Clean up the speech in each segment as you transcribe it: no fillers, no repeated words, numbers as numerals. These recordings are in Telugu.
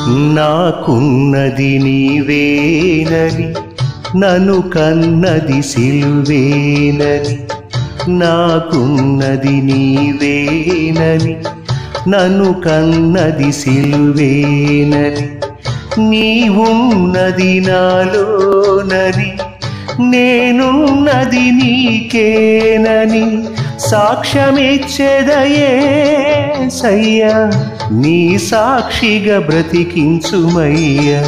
నాకున్నది నీవేనని నన్ను కన్నది సిలువేనని నాకున్నది నీవేనని నన్ను కన్నది సిలువేనని నీవున్నది నాలోనని నేనున్నది నీకేనని సాక్ష్యమిచ్చేదయేసయ్యా నీ సాక్షిగా బ్రతికించుమయ్యా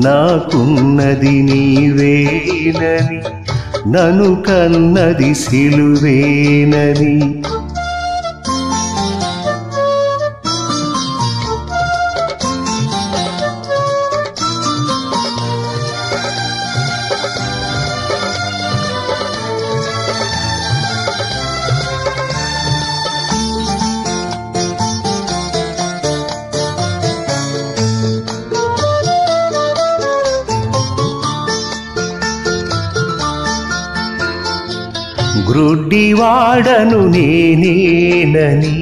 నాకున్నది నీవేనని నన్ను కన్నది సిలువేనని గ్రుడ్డివాడను నేనేనని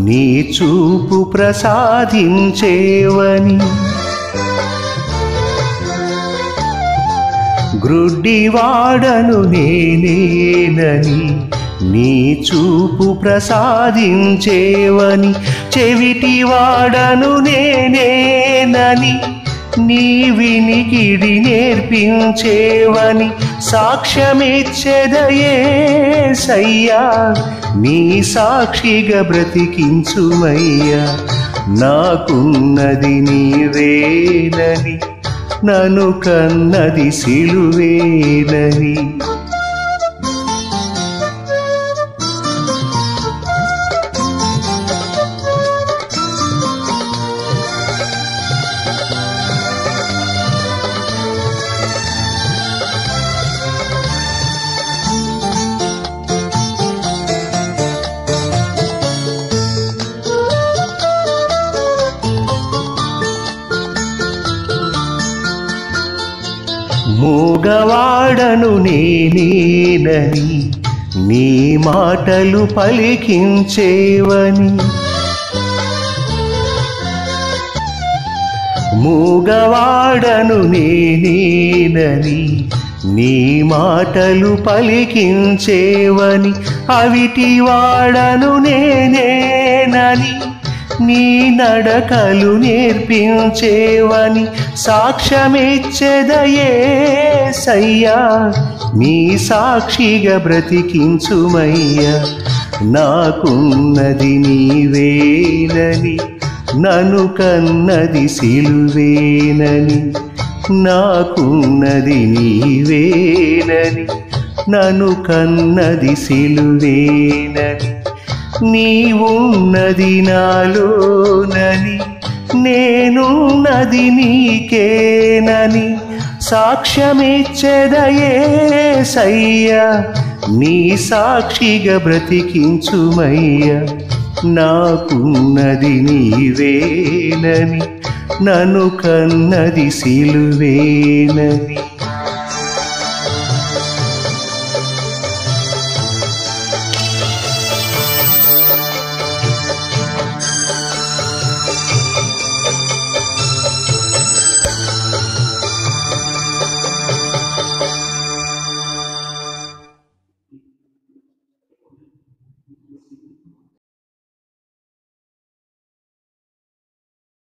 నీ చూపు ప్రసాదించేవని గ్రుడ్డివాడను నేనేనని నీ చూపు ప్రసాదించేవని చెవిటివాడను నేనేనని నీ వినికిడి నేర్పించేవని సాక్ష్యమిచ్చేదయేసయ్యా నీ సాక్షిగా బ్రతికించుమయ్యా నాకున్నది నీవేనని నన్ను కన్నది సిలువేనని మూగవాడను నేనేనని నీ మాటలు పలికించేవని మూగవాడను నేనేనని నీ మాటలు పలికించేవని అవిటివాడను నేనేనని నీ నడకలు నేర్పించేవని సాక్ష్యమిచ్చేదయేసయ్యా నీ సాక్షిగా బ్రతికించుమయ్యా నాకున్నది నీవేనని నన్ను కన్నది సిలువేనని నాకున్నది నీవేనని నన్ను కన్నది సిలువేనని నీవున్నది నాలోనని నేనున్నది నీకేనని సాక్ష్యమిచ్చేదయేసయ్యా నీ సాక్షిగా బ్రతికించుమయ్యా నాకున్నది నీవేనని నన్ను కన్నది సిలువేనని